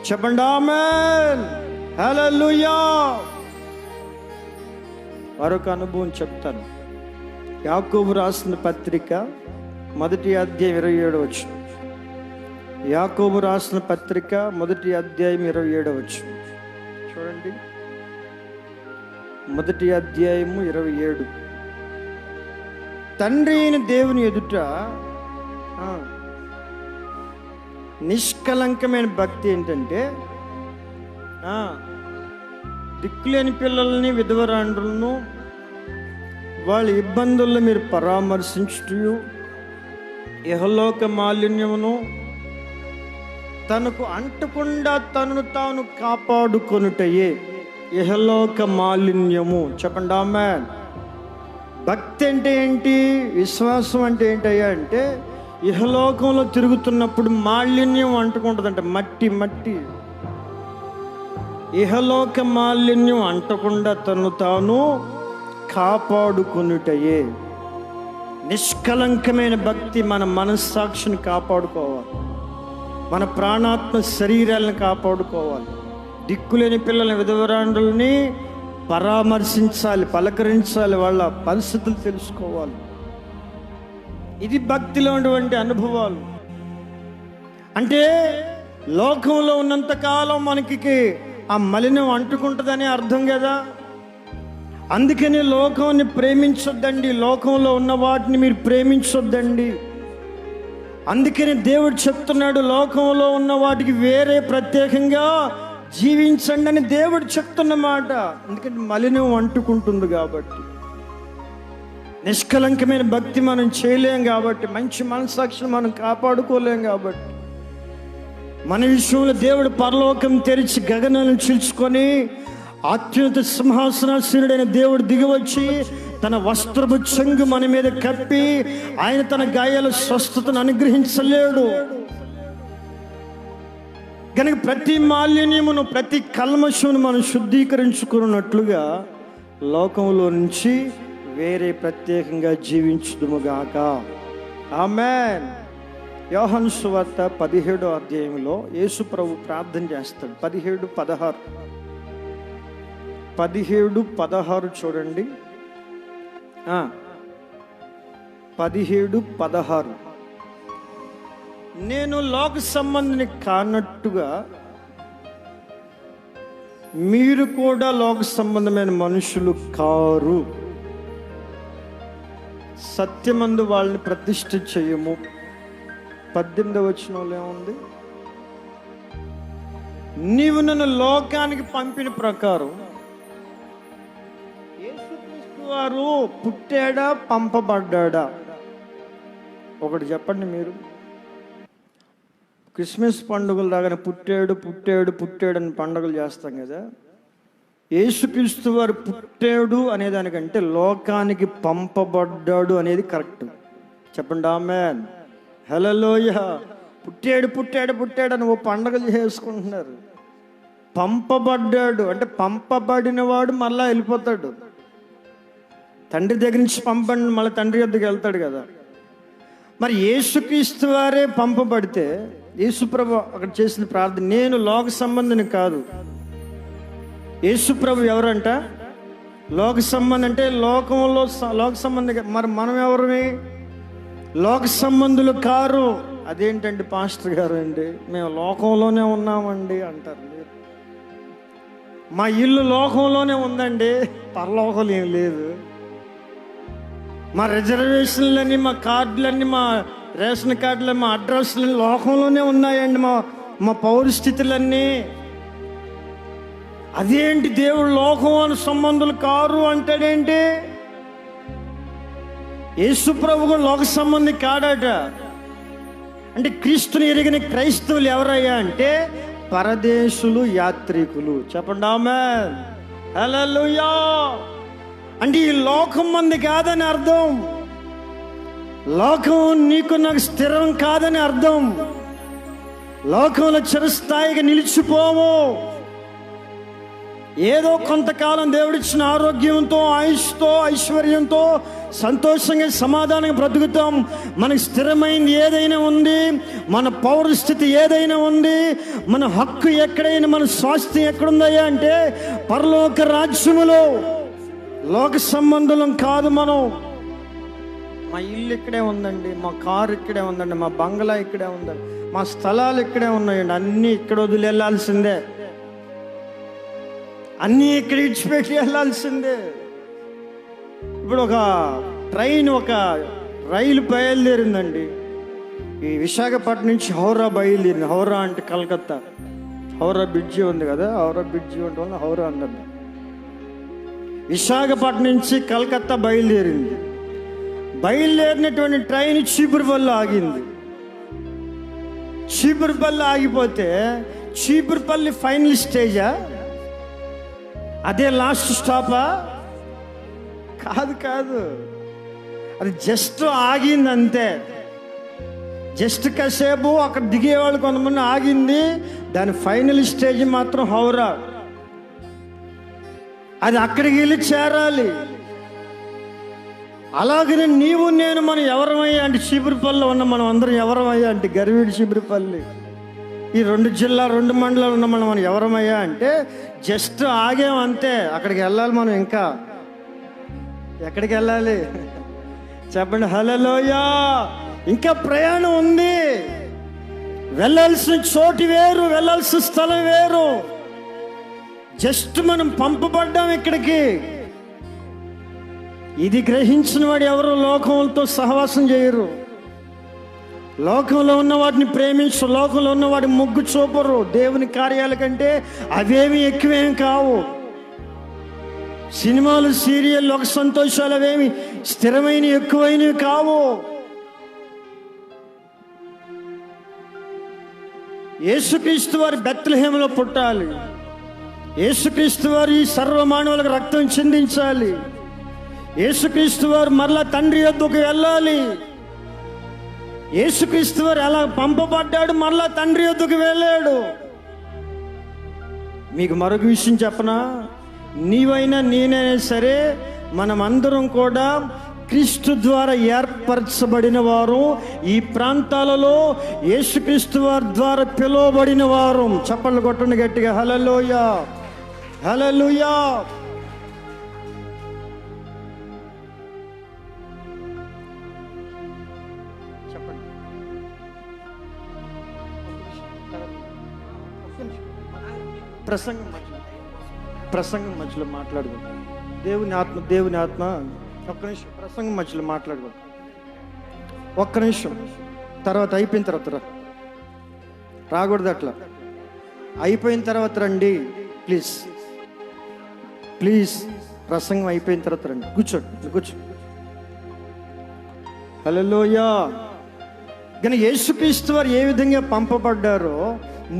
చెప్పండి ఆమేన్. హల్లెలూయా. మరొక అనుభవం చెప్తాను. యాకోబు రాసిన పత్రిక 1వ అధ్యాయం 27వ వచనం. యాకోబు రాసిన పత్రిక 1వ అధ్యాయం 27వ వచనం చూడండి. 1వ అధ్యాయము 27. తండ్రి అయిన దేవుని ఎదుట నిష్కలంకమైన భక్తి ఏంటంటే, దిక్కులేని పిల్లల్ని, విధవరాండ్రులను వాళ్ళ ఇబ్బందుల్లో మీరు పరామర్శించుటయు, ఇహలోక మాలిన్యమును తనకు అంటకుండా తనను తాను కాపాడుకొనుటయే ఇహలోక మాలిన్యము. చెప్పండి ఆమేన్. భక్తి అంటే ఏంటి? విశ్వాసం అంటే ఏంటయ్యా అంటే, ఇహలోకంలో తిరుగుతున్నప్పుడు మాలిన్యం అంటుకుంటుందంట, మట్టి. ఇహలోక మాలిన్యం అంటకుండా తను తాను కాపాడుకొనుటయే నిష్కలంకమైన భక్తి. మన మనస్సాక్షిని కాపాడుకోవాలి, మన ప్రాణాత్మ శరీరాలను కాపాడుకోవాలి. దిక్కులేని పిల్లల, విధవరాండ్రుల్ని పరామర్శించాలి, పలకరించాలి, వాళ్ళ పరిస్థితులు తెలుసుకోవాలి. ఇది భక్తిలో ఉన్నటువంటి అనుభవాలు. అంటే లోకంలో ఉన్నంతకాలం మనకి ఆ మలినం అంటుకుంటుందని అర్థం కదా. అందుకని లోకాన్ని ప్రేమించొద్దండి, లోకంలో ఉన్న వాటిని మీరు ప్రేమించొద్దండి. అందుకని దేవుడు చెప్తున్నాడు, లోకంలో ఉన్న వాటికి వేరే ప్రత్యేకంగా జీవించండి అని దేవుడు చెప్తున్నమాట. ఎందుకంటే మలినం అంటుకుంటుంది కాబట్టి. నిష్కలంకమైన భక్తి మనం చేయలేం కాబట్టి, మంచి మనసాక్షిని మనం కాపాడుకోలేం కాబట్టి, మన విషయంలో దేవుడు పరలోకం తెరిచి గగనాలను చీల్చుకొని అత్యున్నత సింహాసనాసీనుడైన దేవుడు దిగివచ్చి తన వస్త్రపు చెంగు మన మీద కప్పి ఆయన తన గాయాల స్వస్థతను అనుగ్రహించలేడు. కనుక ప్రతి మాలిన్యమును, ప్రతి కల్మషమును మనం శుద్ధీకరించుకున్నట్లుగా లోకంలో నుంచి వేరే ప్రత్యేకంగా జీవించుదుముగాక. ఆమేన్. యోహాను సువార్త 17వ అధ్యాయంలో యేసు ప్రభు ప్రార్థన చేస్తాడు. 17:16 చూడండి. 17:16 నేను లోక సంబంధిని కానట్టుగా మీరు కూడా లోక సంబంధమైన మనుషులు కారు. సత్యమందు వాళ్ళని ప్రతిష్ఠ చేయము. 18వ వచనంలో ఏముంది? నీవు నన్ను లోకానికి పంపిన ప్రకారం యేసుక్రీస్తు వారు పుట్టాడా, పంపబడ్డాడా? ఒకటి చెప్పండి మీరు. క్రిస్మస్ పండుగలు రాగానే పుట్టాడు పుట్టాడు పుట్టాడు అని పండుగలు చేస్తాం కదా. యేసుక్రీస్తు వారు పుట్టాడు అనేదానికంటే లోకానికి పంపబడ్డాడు అనేది కరెక్ట్. చెప్పండి ఆమేన్. హల్లెలూయా. పుట్టాడు పుట్టాడు పుట్టాడు అని ఓ పండుగలు చేసుకుంటున్నారు. పంపబడ్డాడు అంటే పంపబడిన వాడు మళ్ళా వెళ్ళిపోతాడు. తండ్రి దగ్గర నుంచి పంపబడిన మళ్ళీ తండ్రి వద్దకు వెళ్తాడు కదా. మరి యేసుక్రీస్తు వారే పంపబడితే యేసుప్రభు అక్కడ చేసిన ప్రార్థన, నేను లోక సంబంధిని కాదు. యేసుప్రభు ఎవరంట? లోక సంబంధం అంటే లోకంలో లోక సంబంధి. మరి మనం ఎవరిని? లోక సంబంధులు కారు. అదేంటండి పాస్టర్ గారు అండి, మేము లోకంలోనే ఉన్నామండి అంటారు. మా ఇల్లు లోకంలోనే ఉందండి, పరలోకం ఏం లేదు. మా రిజర్వేషన్లన్నీ, మా కార్డులన్నీ, మా రేషన్ కార్డులన్నీ, మా అడ్రస్లన్నీ లోకంలోనే ఉన్నాయండి. మా పౌరస్థితులన్నీ. అదేంటి దేవుడు లోకం అని సంబంధులు కారు అంటాడేంటి? యేసు ప్రభు కూడా లోక సంబంధి కాడట. అంటే క్రీస్తుని ఎరిగిన క్రైస్తవులు ఎవరయ్యా అంటే పరదేశులు, యాత్రికులు. చెప్పండి ఆమేన్. హల్లెలూయా. అంటే ఈ లోకం మంది కాదని అర్థం. లోకం నీకు నాకు స్థిరం కాదని అర్థం. లోకంలో చిరస్థాయిగా నిలిచిపోవు. ఏదో కొంతకాలం దేవుడిచ్చిన ఆరోగ్యంతో, ఆయుష్తో, ఐశ్వర్యంతో సంతోషంగా సమాధానంగా బ్రతుకుతాం. మనకి స్థిరమైంది ఏదైనా ఉంది, మన పౌరస్థితి ఏదైనా ఉంది, మన హక్కు ఎక్కడైనా, మన స్వాస్థ్యం ఎక్కడుందయ్యా అంటే పరలోక రాజ్యములో. లోక సంబంధులం కాదు మనం. మా ఇల్లు ఇక్కడే ఉందండి, మా కారు ఇక్కడే ఉందండి, మా బంగ్లా ఇక్కడే ఉందండి, మా స్థలాలు ఇక్కడే ఉన్నాయండి, అన్నీ ఇక్కడ వదిలి వెళ్ళాల్సిందే, అన్నీ ఇక్కడ ఇచ్చిపెట్టి వెళ్ళాల్సిందే. ఇప్పుడు ఒక ట్రైన్, ఒక రైలు బయలుదేరిందండి. ఈ విశాఖపట్నం నుంచి హౌరా బయలుదేరింది. హౌరా అంటే కలకత్తా. హౌరా బ్రిడ్జి ఉంది కదా, హౌరా బ్రిడ్జి ఉండడం వల్ల హౌరా అన్నది. విశాఖపట్నం నుంచి కలకత్తా బయలుదేరింది. బయలుదేరినటువంటి ట్రైన్ చీపురుపల్లి ఆగింది. చీపురుపల్లి ఆగిపోతే చీపురుపల్లి ఫైనల్ స్టేజా? అదే లాస్ట్ స్టాపా? కాదు కాదు, అది జస్ట్ ఆగింది అంతే. జస్ట్ కాసేపు అక్కడ దిగేవాళ్ళు కొంతమంది ఆగింది. దాని ఫైనల్ స్టేజ్ మాత్రం హౌరా. అది అక్కడికి వెళ్ళి చేరాలి. అలాగనే నీవు నేను మనం ఎవరమయ్యా అంటే చీపురుపల్లిలో ఉన్న మనం అందరం ఎవరమయ్యా అంటే గర్వీడి చీపురుపల్లి, ఈ 2 జిల్లా 2 మండలాలు ఉన్న మనం ఎవరమయ్యా అంటే జస్ట్ ఆగాం అంతే. అక్కడికి వెళ్ళాలి మనం. ఇంకా ఎక్కడికి వెళ్ళాలి చెప్పండి. హల్లెలూయా. ఇంకా ప్రయాణం ఉంది. వెళ్ళాల్సిన చోటు వేరు, వెళ్ళాల్సిన స్థలం వేరు. జస్ట్ మనం పంపబడ్డాం ఇక్కడికి. ఇది గ్రహించిన వాడు ఎవరు లోకంతో సహవాసం చేయరు. లోకంలో ఉన్న వాటిని ప్రేమించు, లోకంలో ఉన్న వాటి మొగ్గు చూపరు. దేవుని కార్యాల కంటే అవేమి ఎక్కువేమి కావు. సినిమాలు, సీరియల్, ఒక సంతోషాలు అవేమి స్థిరమైన ఎక్కువైనవి కావు. యేసుక్రీస్తు వారి బెత్లెహేములో పుట్టాలి. యేసుక్రీస్తు వారు ఈ సర్వమానవులకు రక్తం చిందించాలి. యేసుక్రీస్తు వారు మరలా తండ్రి యొద్దకు వెళ్ళాలి. యేసుక్రీస్తు వారు ఎలా పంపబడ్డాడు, మరలా తండ్రి యొద్దకు వెళ్ళాడు. మీకు మరొక విషయం చెప్పనా? నీవైనా నేనైనా సరే మనమందరం కూడా క్రీస్తు ద్వారా ఏర్పరచబడిన వారు. ఈ ప్రాంతాలలో యేసుక్రీస్తు వారి ద్వారా పిలువబడిన వారు. చప్పట్లు కొట్టండి గట్టిగా. హల్లెలూయా, హల్లెలూయా. చెప్పండి. ప్రసంగం మధ్యలో మాట్లాడుకుంటాం. దేవుని ఆత్మ ఒక్క నిమిషం ప్రసంగం మధ్యలో మాట్లాడుకుంటాం. ఒక్క నిమిషం. తర్వాత అయిపోయిన తర్వాత రాకూడదు అట్లా. అయిపోయిన తర్వాత రండి ప్లీజ్, ప్లీజ్. ప్రసంగం అయిపోయిన తర్వాత రండి. కూర్చోండి. హల్లెలూయా. కానీ యేసుక్రీస్తు వారు ఏ విధంగా పంపబడ్డారో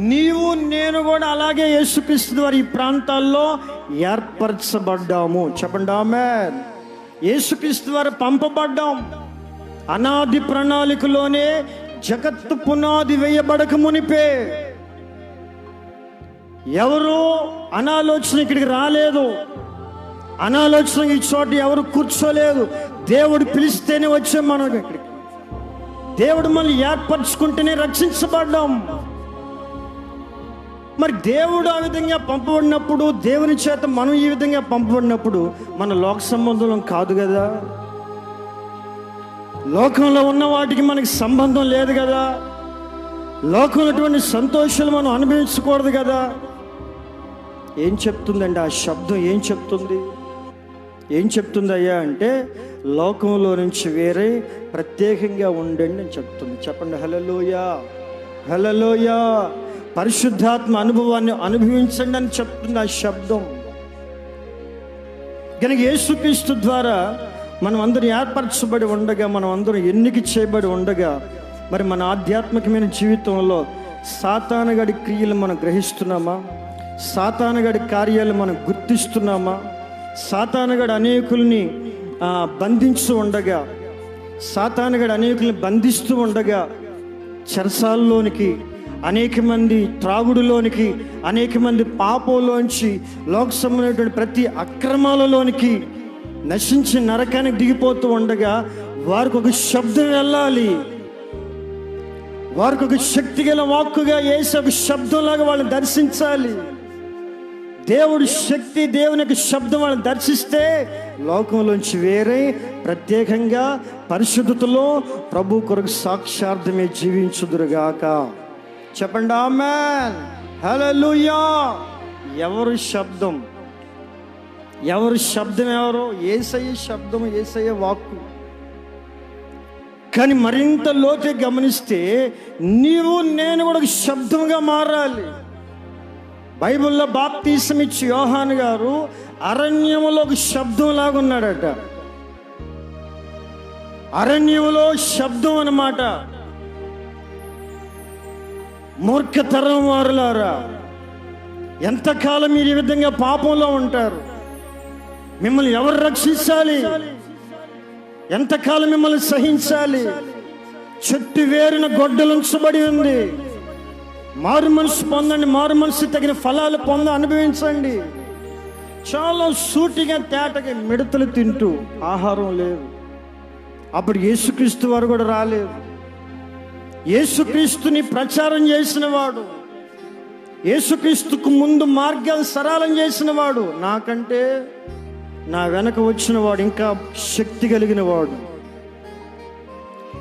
నీవు నేను కూడా అలాగే యేసుక్రీస్తు వారు ఈ ప్రాంతాల్లో ఏర్పరచబడ్డాము. చెప్పండి ఆమేన్. యేసుక్రీస్తు వారు పంపబడ్డాం. అనాది ప్రణాళికలోనే జగత్తు పునాది వేయబడక మునిపే ఎవరు అనాలోచన ఇక్కడికి రాలేదు. అనాలోచన ఈ చోట ఎవరు కూర్చోలేదు. దేవుడు పిలిస్తేనే వచ్చాం మనం ఇక్కడికి. దేవుడు మనల్ని ఏర్పరచుకుంటేనే రక్షించబడ్డాం. మరి దేవుడు ఆ విధంగా పంపబడినప్పుడు, దేవుని చేత మనం ఈ విధంగా పంపబడినప్పుడు మన లోక సంబంధం కాదు కదా. లోకంలో ఉన్న వాటికి మనకి సంబంధం లేదు కదా. లోకంలో సంతోషాలు మనం అనుభవించకూడదు కదా. ఏం చెప్తుందండి ఆ శబ్దం? ఏం చెప్తుంది? ఏం చెప్తుంది అయ్యా అంటే, లోకంలో నుంచి వేరే ప్రత్యేకంగా ఉండండి అని చెప్తుంది. చెప్పండి హల్లెలూయా, హల్లెలూయా. పరిశుద్ధాత్మ అనుభవాన్ని అనుభవించండి అని చెప్తుంది ఆ శబ్దం. కనుక యేసుక్రీస్తు ద్వారా మనం అందరం ఏర్పరచబడి ఉండగా, మనం అందరం ఎన్నిక చేయబడి ఉండగా, మరి మన ఆధ్యాత్మికమైన జీవితంలో సాతానుగాడి క్రియలు మనం గ్రహిస్తున్నామా? సాతానుగాడి కార్యాలు మనం గుర్తిస్తున్నామా? సాతానుగాడు అనేకుల్ని బంధించు ఉండగా, సాతానుగాడు అనేకుల్ని బంధిస్తూ ఉండగా, చెరసాల్లోనికి అనేక మంది, త్రాగుడులోనికి అనేక మంది, పాపంలోంచి లోక సంబంధమైనటువంటి ప్రతి అక్రమాలలోనికి నశించి నరకానికి దిగిపోతూ ఉండగా, వారికి ఒక శబ్దం వెళ్ళాలి. వారికి ఒక శక్తి గల వాక్కుగా యేసు ఒక శబ్దంలాగా వాళ్ళని దర్శించాలి. దేవుడి శక్తి, దేవుని యొక్క శబ్దం వాళ్ళని దర్శిస్తే లోకంలోంచి వేరే ప్రత్యేకంగా పరిశుద్ధతలో ప్రభు కొరకు సాక్షార్థమే జీవించుదురుగాక. చెప్పండి ఆమేన్, హల్లెలూయా. ఎవరు శబ్దం? ఎవరు శబ్దం? ఎవరు? యేసయ్య శబ్దం, యేసయ్య వాక్కు. కానీ మరింత లోతుగా గమనిస్తే నీవు నేను కూడా ఒక శబ్దంగా మారాలి. బైబిల్లో బాప్తీసం ఇచ్చి యోహాను గారు అరణ్యములో ఒక శబ్దం లాగా ఉన్నాడట. అరణ్యములో శబ్దం అన్నమాట. మూర్ఖతరం వారులారా, ఎంతకాలం మీరు ఈ విధంగా పాపంలో ఉంటారు? మిమ్మల్ని ఎవరు రక్షించాలి? ఎంతకాలం మిమ్మల్ని సహించాలి? చెట్టు వేరున గొడ్డలుంచబడి ఉంది. మారు మనసు పొందండి, మారు మనసు తగిన ఫలాలు అనుభవించండి. చాలా సూటిగా తేటగా మిడతలు తింటూ ఆహారం లేదు. అప్పుడు యేసుక్రీస్తు వారు కూడా రాలేదు. యేసుక్రీస్తుని ప్రచారం చేసిన వాడు, యేసుక్రీస్తుకు ముందు మార్గాలు సరళం చేసిన వాడు, నాకంటే నా వెనక వచ్చిన వాడు ఇంకా శక్తి కలిగిన వాడు.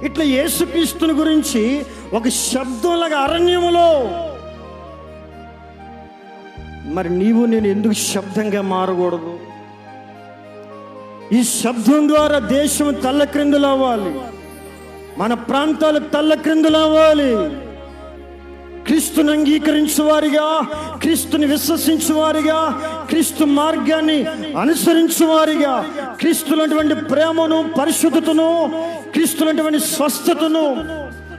ఇట్లా యేసుక్రీస్తుని గురించి ఒక శబ్దంలాగా అరణ్యములో. మరి నీవు నేను ఎందుకు శబ్దంగా మారకూడదు? ఈ శబ్దం ద్వారా దేశం తల్లక్రిందులు అవ్వాలి, మన ప్రాంతాలు తల్లక్రిందులు అవ్వాలి. క్రీస్తుని అంగీకరించే వారిగా, క్రీస్తుని విశ్వసించే వారిగా, క్రీస్తు మార్గాన్ని అనుసరించే వారిగా, క్రీస్తులటువంటి ప్రేమను, పరిశుద్ధతను, క్రీస్తులటువంటి స్వస్థతను,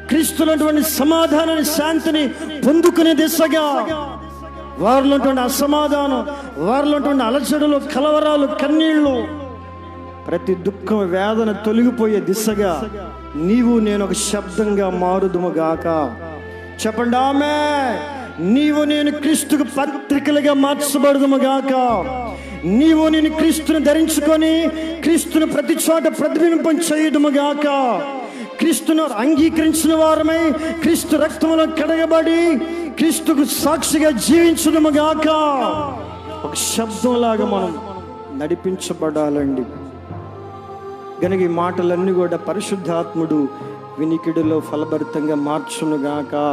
క్రీస్తులటువంటి సమాధానాన్ని, శాంతిని పొందుకునే దిశగా, వారిలో అసమాధానం, వారిలో అలచడులు, కలవరాలు, కన్నీళ్లు, ప్రతి దుఃఖం, వేదన తొలగిపోయే దిశగా నీవు నేను ఒక శబ్దంగా మారుదుముగాక. చెప్పండి ఆమేన్. నీవు నేను క్రీస్తుకు పత్రికలుగా మార్చబడుదుముగాక. నీవు నేను క్రీస్తుని ధరించుకొని క్రీస్తుని ప్రతి చోట ప్రతిబింబం చేయుదుముగాక. క్రీస్తును అంగీకరించిన వారమై క్రీస్తు రక్తంలో కడగబడి క్రీస్తుకు సాక్షిగా జీవించుదుముగాక. ఒక శబ్దంలాగా మనం నడిపించబడాలండి. గనుక ఈ మాటలన్నీ కూడా పరిశుద్ధాత్ముడు వినికిడిలో ఫలభరితంగా మార్చునుగాక.